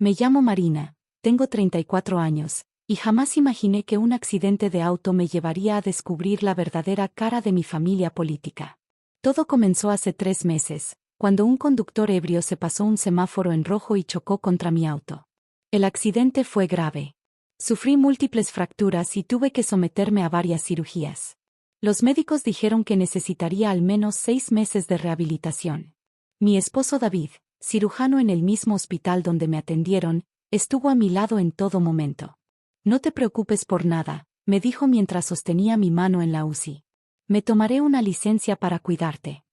Me llamo Marina, tengo 34 años, y jamás imaginé que un accidente de auto me llevaría a descubrir la verdadera cara de mi familia política. Todo comenzó hace 3 meses, cuando un conductor ebrio se pasó un semáforo en rojo y chocó contra mi auto. El accidente fue grave. Sufrí múltiples fracturas y tuve que someterme a varias cirugías. Los médicos dijeron que necesitaría al menos 6 meses de rehabilitación. Mi esposo David, cirujano en el mismo hospital donde me atendieron, estuvo a mi lado en todo momento. No te preocupes por nada, me dijo mientras sostenía mi mano en la UCI. Me tomaré una licencia para cuidarte.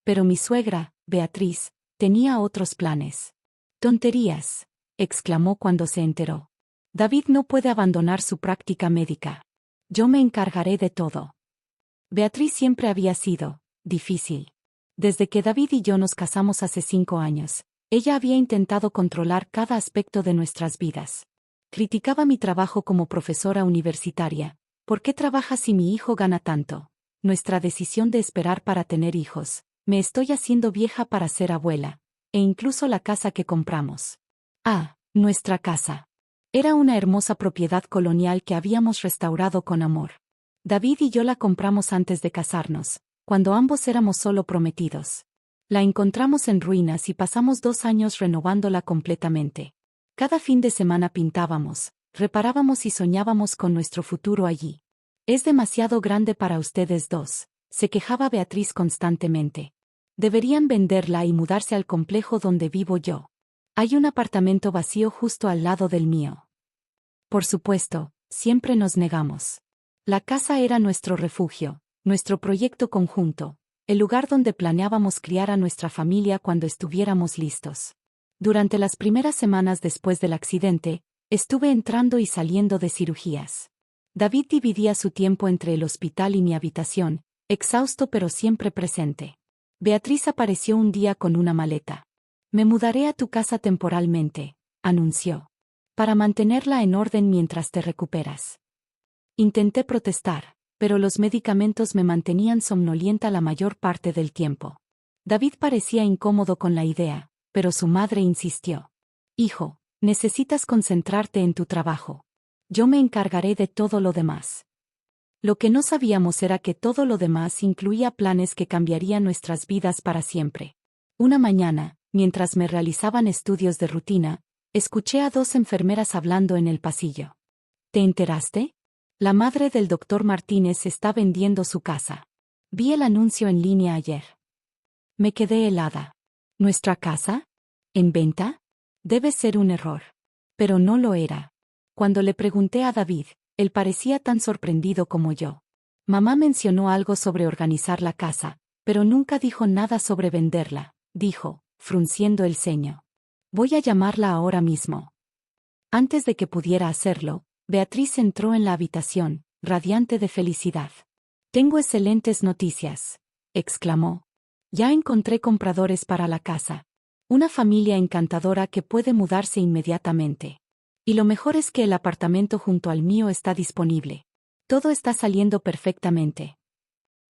Pero mi suegra, Beatriz, tenía otros planes. Tonterías, exclamó cuando se enteró. David no puede abandonar su práctica médica. Yo me encargaré de todo. Beatriz siempre había sido difícil. Desde que David y yo nos casamos hace 5 años, ella había intentado controlar cada aspecto de nuestras vidas. Criticaba mi trabajo como profesora universitaria. ¿Por qué trabajas si mi hijo gana tanto? Nuestra decisión de esperar para tener hijos. Me estoy haciendo vieja para ser abuela. E incluso la casa que compramos. Nuestra casa. Era una hermosa propiedad colonial que habíamos restaurado con amor. David y yo la compramos antes de casarnos, cuando ambos éramos solo prometidos. La encontramos en ruinas y pasamos 2 años renovándola completamente. Cada fin de semana pintábamos, reparábamos y soñábamos con nuestro futuro allí. Es demasiado grande para ustedes dos, se quejaba Beatriz constantemente. Deberían venderla y mudarse al complejo donde vivo yo. Hay un apartamento vacío justo al lado del mío. Por supuesto, siempre nos negamos. La casa era nuestro refugio, nuestro proyecto conjunto, el lugar donde planeábamos criar a nuestra familia cuando estuviéramos listos. Durante las primeras semanas después del accidente, estuve entrando y saliendo de cirugías. David dividía su tiempo entre el hospital y mi habitación, exhausto pero siempre presente. Beatriz apareció un día con una maleta. Me mudaré a tu casa temporalmente, anunció. Para mantenerla en orden mientras te recuperas. Intenté protestar, pero los medicamentos me mantenían somnolienta la mayor parte del tiempo. David parecía incómodo con la idea, pero su madre insistió. Hijo, necesitas concentrarte en tu trabajo. Yo me encargaré de todo lo demás. Lo que no sabíamos era que todo lo demás incluía planes que cambiarían nuestras vidas para siempre. Una mañana, mientras me realizaban estudios de rutina, escuché a 2 enfermeras hablando en el pasillo. ¿Te enteraste? La madre del doctor Martínez está vendiendo su casa. Vi el anuncio en línea ayer. Me quedé helada. ¿Nuestra casa? ¿En venta? Debe ser un error. Pero no lo era. Cuando le pregunté a David, él parecía tan sorprendido como yo. Mamá mencionó algo sobre organizar la casa, pero nunca dijo nada sobre venderla, dijo, frunciendo el ceño. Voy a llamarla ahora mismo. Antes de que pudiera hacerlo, Beatriz entró en la habitación, radiante de felicidad. Tengo excelentes noticias, exclamó. Ya encontré compradores para la casa. Una familia encantadora que puede mudarse inmediatamente. Y lo mejor es que el apartamento junto al mío está disponible. Todo está saliendo perfectamente.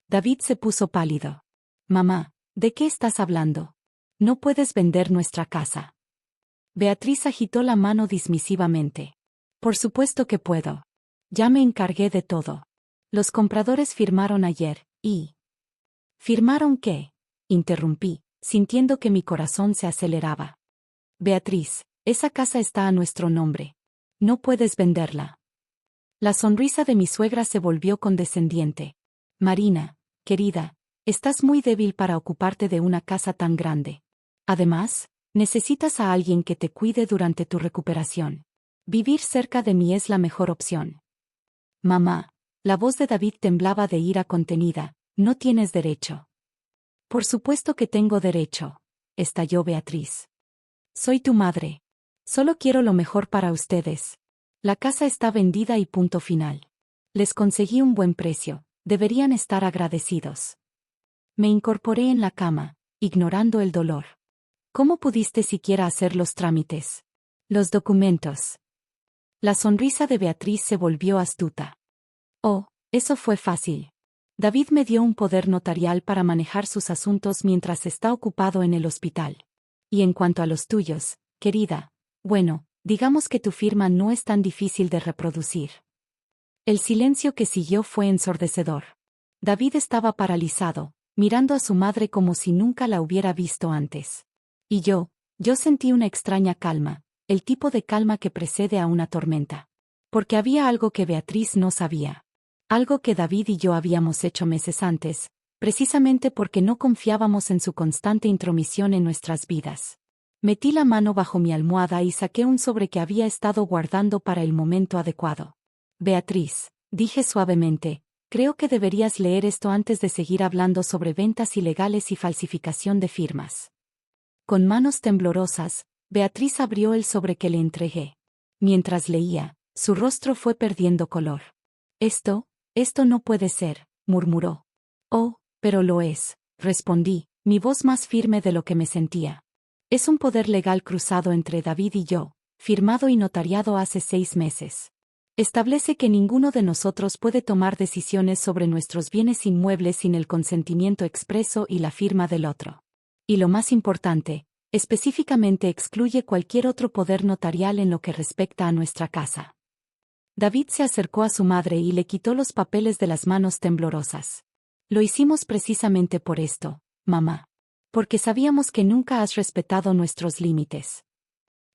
David se puso pálido. Mamá, ¿de qué estás hablando? No puedes vender nuestra casa. Beatriz agitó la mano dismisivamente. Por supuesto que puedo. Ya me encargué de todo. Los compradores firmaron ayer, y... ¿Firmaron qué? Interrumpí, sintiendo que mi corazón se aceleraba. Beatriz, esa casa está a nuestro nombre. No puedes venderla. La sonrisa de mi suegra se volvió condescendiente. Marina, querida, estás muy débil para ocuparte de una casa tan grande. Además, necesitas a alguien que te cuide durante tu recuperación. Vivir cerca de mí es la mejor opción. Mamá, la voz de David temblaba de ira contenida, no tienes derecho. Por supuesto que tengo derecho, estalló Beatriz. Soy tu madre. Solo quiero lo mejor para ustedes. La casa está vendida y punto final. Les conseguí un buen precio, deberían estar agradecidos. Me incorporé en la cama, ignorando el dolor. ¿Cómo pudiste siquiera hacer los trámites? Los documentos. La sonrisa de Beatriz se volvió astuta. Oh, eso fue fácil. David me dio un poder notarial para manejar sus asuntos mientras está ocupado en el hospital. Y en cuanto a los tuyos, querida, Bueno, digamos que tu firma no es tan difícil de reproducir. El silencio que siguió fue ensordecedor. David estaba paralizado, mirando a su madre como si nunca la hubiera visto antes. Y yo sentí una extraña calma, el tipo de calma que precede a una tormenta. Porque había algo que Beatriz no sabía. Algo que David y yo habíamos hecho meses antes, precisamente porque no confiábamos en su constante intromisión en nuestras vidas. Metí la mano bajo mi almohada y saqué un sobre que había estado guardando para el momento adecuado. Beatriz, dije suavemente, creo que deberías leer esto antes de seguir hablando sobre ventas ilegales y falsificación de firmas. Con manos temblorosas, Beatriz abrió el sobre que le entregué. Mientras leía, su rostro fue perdiendo color. Esto no puede ser, murmuró. Oh, pero lo es, respondí, mi voz más firme de lo que me sentía. Es un poder legal cruzado entre David y yo, firmado y notariado hace 6 meses. Establece que ninguno de nosotros puede tomar decisiones sobre nuestros bienes inmuebles sin el consentimiento expreso y la firma del otro. Y lo más importante, específicamente excluye cualquier otro poder notarial en lo que respecta a nuestra casa. David se acercó a su madre y le quitó los papeles de las manos temblorosas. Lo hicimos precisamente por esto, mamá. Porque sabíamos que nunca has respetado nuestros límites.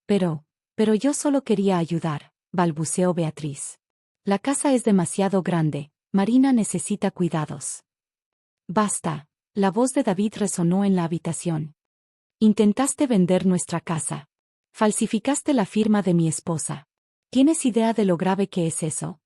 Pero yo solo quería ayudar, balbuceó Beatriz. La casa es demasiado grande, Marina necesita cuidados. Basta, la voz de David resonó en la habitación. Intentaste vender nuestra casa. Falsificaste la firma de mi esposa. ¿Tienes idea de lo grave que es eso?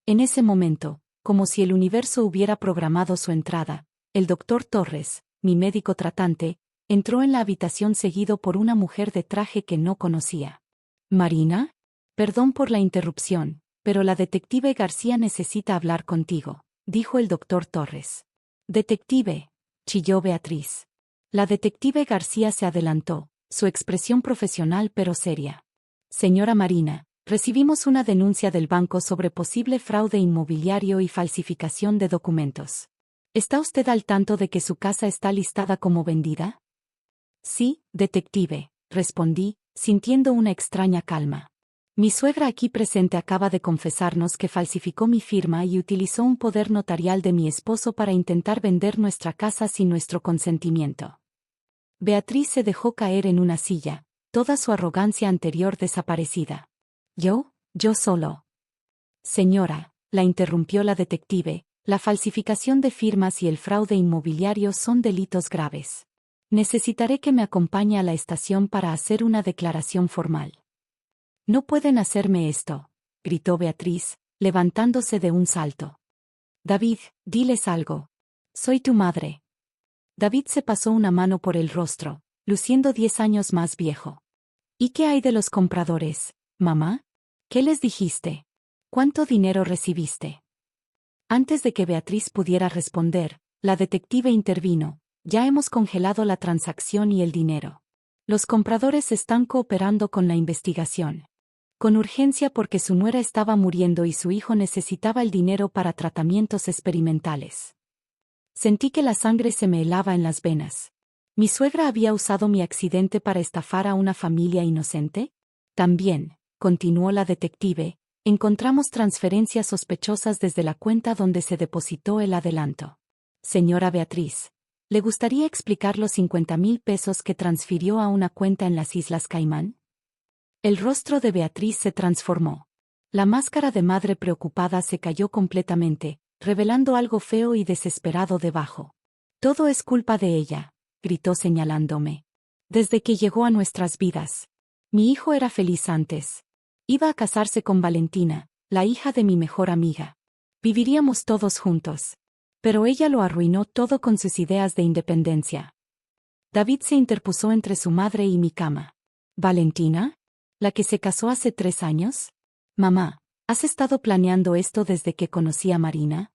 En ese momento, como si el universo hubiera programado su entrada, el doctor Torres, mi médico tratante, entró en la habitación seguido por una mujer de traje que no conocía. ¿Marina? Perdón por la interrupción, pero la detective García necesita hablar contigo, dijo el doctor Torres. Detective, chilló Beatriz. La detective García se adelantó, su expresión profesional pero seria. Señora Marina, recibimos una denuncia del banco sobre posible fraude inmobiliario y falsificación de documentos. ¿Está usted al tanto de que su casa está listada como vendida? Sí, detective, respondí, sintiendo una extraña calma. Mi suegra aquí presente acaba de confesarnos que falsificó mi firma y utilizó un poder notarial de mi esposo para intentar vender nuestra casa sin nuestro consentimiento. Beatriz se dejó caer en una silla, toda su arrogancia anterior desaparecida. Yo solo. Señora, la interrumpió la detective, la falsificación de firmas y el fraude inmobiliario son delitos graves. Necesitaré que me acompañe a la estación para hacer una declaración formal. No pueden hacerme esto, gritó Beatriz, levantándose de un salto. David, diles algo. Soy tu madre. David se pasó una mano por el rostro, luciendo 10 años más viejo. ¿Y qué hay de los compradores, mamá? ¿Qué les dijiste? ¿Cuánto dinero recibiste? Antes de que Beatriz pudiera responder, la detective intervino. Ya hemos congelado la transacción y el dinero. Los compradores están cooperando con la investigación. Con urgencia porque su nuera estaba muriendo y su hijo necesitaba el dinero para tratamientos experimentales. Sentí que la sangre se me helaba en las venas. ¿Mi suegra había usado mi accidente para estafar a una familia inocente? También, continuó la detective, encontramos transferencias sospechosas desde la cuenta donde se depositó el adelanto. Señora Beatriz, ¿le gustaría explicar los 50,000 pesos que transfirió a una cuenta en las Islas Caimán? El rostro de Beatriz se transformó. La máscara de madre preocupada se cayó completamente, revelando algo feo y desesperado debajo. Todo es culpa de ella, gritó señalándome. Desde que llegó a nuestras vidas. Mi hijo era feliz antes. Iba a casarse con Valentina, la hija de mi mejor amiga. Viviríamos todos juntos. Pero ella lo arruinó todo con sus ideas de independencia. David se interpuso entre su madre y mi cama. ¿Valentina? ¿La que se casó hace 3 años? Mamá, ¿has estado planeando esto desde que conocí a Marina?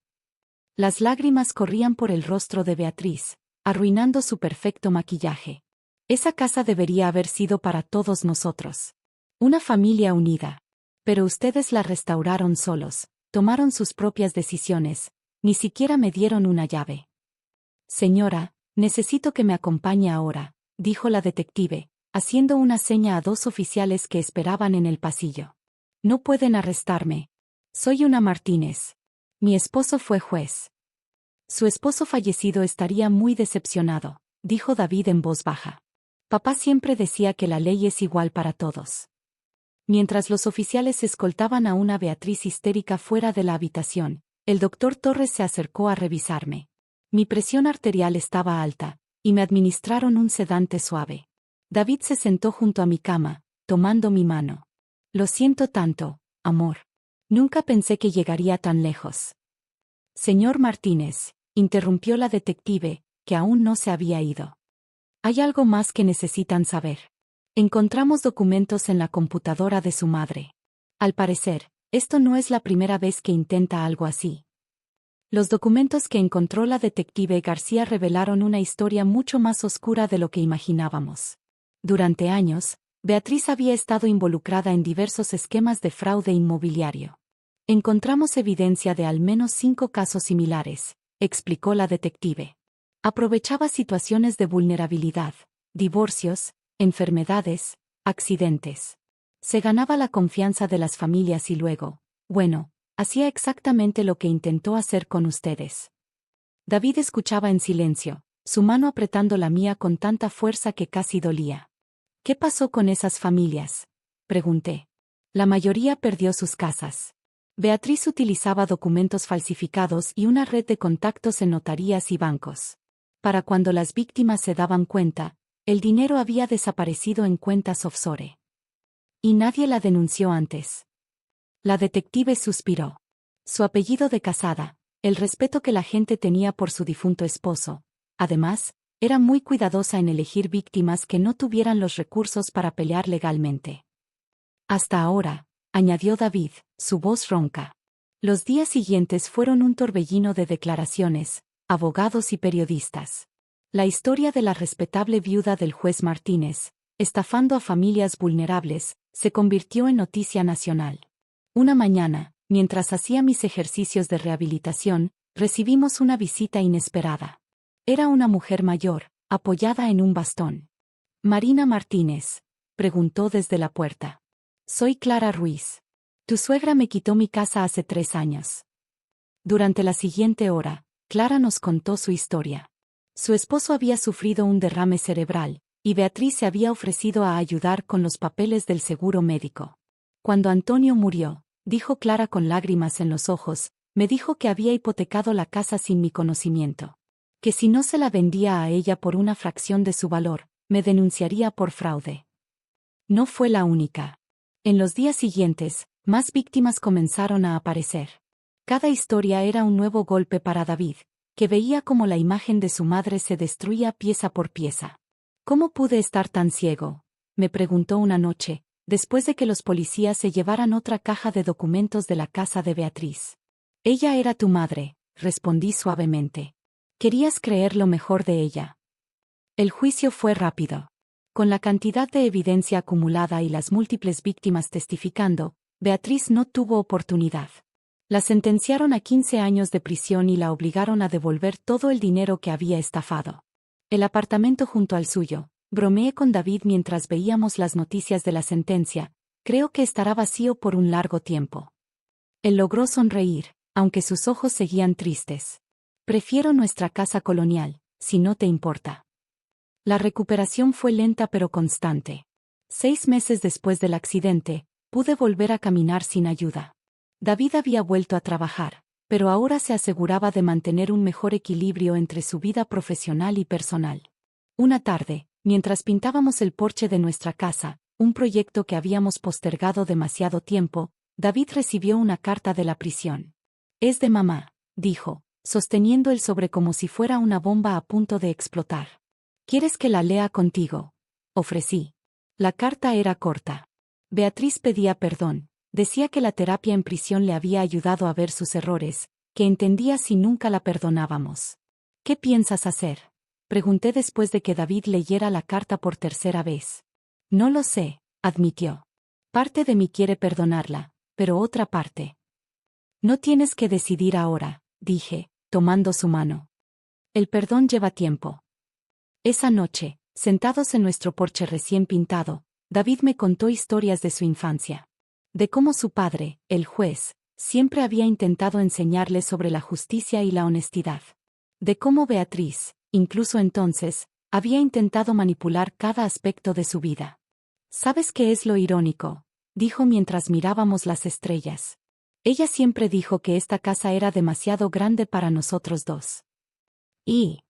Las lágrimas corrían por el rostro de Beatriz, arruinando su perfecto maquillaje. Esa casa debería haber sido para todos nosotros. Una familia unida. Pero ustedes la restauraron solos, tomaron sus propias decisiones, ni siquiera me dieron una llave. Señora, necesito que me acompañe ahora, dijo la detective, haciendo una seña a dos oficiales que esperaban en el pasillo. No pueden arrestarme. Soy una Martínez. Mi esposo fue juez. Su esposo fallecido estaría muy decepcionado, dijo David en voz baja. Papá siempre decía que la ley es igual para todos. Mientras los oficiales escoltaban a una Beatriz histérica fuera de la habitación, el doctor Torres se acercó a revisarme. Mi presión arterial estaba alta, y me administraron un sedante suave. David se sentó junto a mi cama, tomando mi mano. Lo siento tanto, amor. Nunca pensé que llegaría tan lejos. Señor Martínez, interrumpió la detective, que aún no se había ido. Hay algo más que necesitan saber. Encontramos documentos en la computadora de su madre. Al parecer, esto no es la primera vez que intenta algo así. Los documentos que encontró la detective García revelaron una historia mucho más oscura de lo que imaginábamos. Durante años, Beatriz había estado involucrada en diversos esquemas de fraude inmobiliario. Encontramos evidencia de al menos 5 casos similares, explicó la detective. Aprovechaba situaciones de vulnerabilidad, divorcios, enfermedades, accidentes. Se ganaba la confianza de las familias y luego, bueno, hacía exactamente lo que intentó hacer con ustedes. David escuchaba en silencio, su mano apretando la mía con tanta fuerza que casi dolía. ¿Qué pasó con esas familias?, pregunté. La mayoría perdió sus casas. Beatriz utilizaba documentos falsificados y una red de contactos en notarías y bancos. Para cuando las víctimas se daban cuenta, el dinero había desaparecido en cuentas offshore. Y nadie la denunció antes. La detective suspiró. Su apellido de casada, el respeto que la gente tenía por su difunto esposo. Además, era muy cuidadosa en elegir víctimas que no tuvieran los recursos para pelear legalmente. Hasta ahora, añadió David, su voz ronca. Los días siguientes fueron un torbellino de declaraciones, abogados y periodistas. La historia de la respetable viuda del juez Martínez, estafando a familias vulnerables, se convirtió en noticia nacional. Una mañana, mientras hacía mis ejercicios de rehabilitación, recibimos una visita inesperada. Era una mujer mayor, apoyada en un bastón. «Marina Martínez», preguntó desde la puerta. «Soy Clara Ruiz. Tu suegra me quitó mi casa hace 3 años». Durante la siguiente hora, Clara nos contó su historia. Su esposo había sufrido un derrame cerebral, y Beatriz se había ofrecido a ayudar con los papeles del seguro médico. Cuando Antonio murió, dijo Clara con lágrimas en los ojos, me dijo que había hipotecado la casa sin mi conocimiento. Que si no se la vendía a ella por una fracción de su valor, me denunciaría por fraude. No fue la única. En los días siguientes, más víctimas comenzaron a aparecer. Cada historia era un nuevo golpe para David, que veía cómo la imagen de su madre se destruía pieza por pieza. ¿Cómo pude estar tan ciego?, me preguntó una noche, después de que los policías se llevaran otra caja de documentos de la casa de Beatriz. Ella era tu madre, respondí suavemente. Querías creer lo mejor de ella. El juicio fue rápido. Con la cantidad de evidencia acumulada y las múltiples víctimas testificando, Beatriz no tuvo oportunidad. La sentenciaron a 15 años de prisión y la obligaron a devolver todo el dinero que había estafado. El apartamento junto al suyo, bromeé con David mientras veíamos las noticias de la sentencia, creo que estará vacío por un largo tiempo. Él logró sonreír, aunque sus ojos seguían tristes. Prefiero nuestra casa colonial, si no te importa. La recuperación fue lenta pero constante. 6 meses después del accidente, pude volver a caminar sin ayuda. David había vuelto a trabajar, pero ahora se aseguraba de mantener un mejor equilibrio entre su vida profesional y personal. Una tarde, mientras pintábamos el porche de nuestra casa, un proyecto que habíamos postergado demasiado tiempo, David recibió una carta de la prisión. «Es de mamá», dijo, sosteniendo el sobre como si fuera una bomba a punto de explotar. «¿Quieres que la lea contigo?», ofrecí. La carta era corta. Beatriz pedía perdón. Decía que la terapia en prisión le había ayudado a ver sus errores, que entendía si nunca la perdonábamos. «¿Qué piensas hacer?», pregunté después de que David leyera la carta por tercera vez. «No lo sé», admitió. «Parte de mí quiere perdonarla, pero otra parte». «No tienes que decidir ahora», dije, tomando su mano. «El perdón lleva tiempo». Esa noche, Sentados en nuestro porche recién pintado, David me contó historias de su infancia. De cómo su padre, el juez, siempre había intentado enseñarle sobre la justicia y la honestidad. De cómo Beatriz, incluso entonces, había intentado manipular cada aspecto de su vida. ¿Sabes qué es lo irónico?, dijo mientras mirábamos las estrellas. Ella siempre dijo que esta casa era demasiado grande para nosotros dos. Y...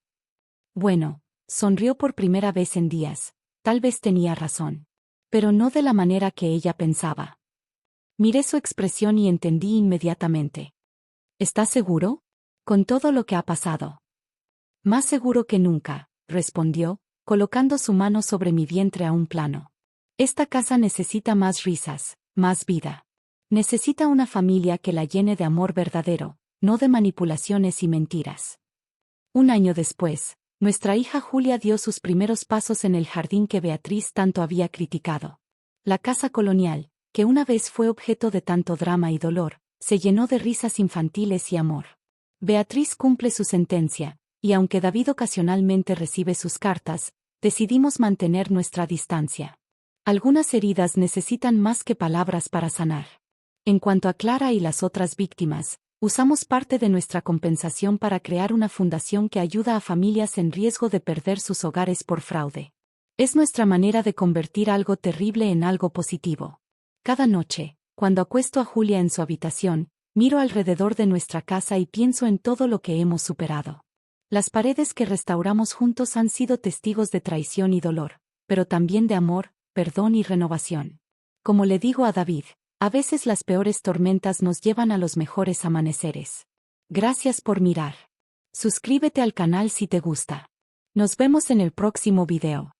bueno, sonrió por primera vez en días, tal vez tenía razón. Pero no de la manera que ella pensaba. Miré su expresión y entendí inmediatamente. ¿Estás seguro? Con todo lo que ha pasado. Más seguro que nunca, respondió, colocando su mano sobre mi vientre a un plano. Esta casa necesita más risas, más vida. Necesita una familia que la llene de amor verdadero, no de manipulaciones y mentiras. Un año después, nuestra hija Julia dio sus primeros pasos en el jardín que Beatriz tanto había criticado. La casa colonial, que una vez fue objeto de tanto drama y dolor, se llenó de risas infantiles y amor. Beatriz cumple su sentencia, y aunque David ocasionalmente recibe sus cartas, decidimos mantener nuestra distancia. Algunas heridas necesitan más que palabras para sanar. En cuanto a Clara y las otras víctimas, usamos parte de nuestra compensación para crear una fundación que ayuda a familias en riesgo de perder sus hogares por fraude. Es nuestra manera de convertir algo terrible en algo positivo. Cada noche, cuando acuesto a Julia en su habitación, miro alrededor de nuestra casa y pienso en todo lo que hemos superado. Las paredes que restauramos juntos han sido testigos de traición y dolor, pero también de amor, perdón y renovación. Como le digo a David, a veces las peores tormentas nos llevan a los mejores amaneceres. Gracias por mirar. Suscríbete al canal si te gusta. Nos vemos en el próximo video.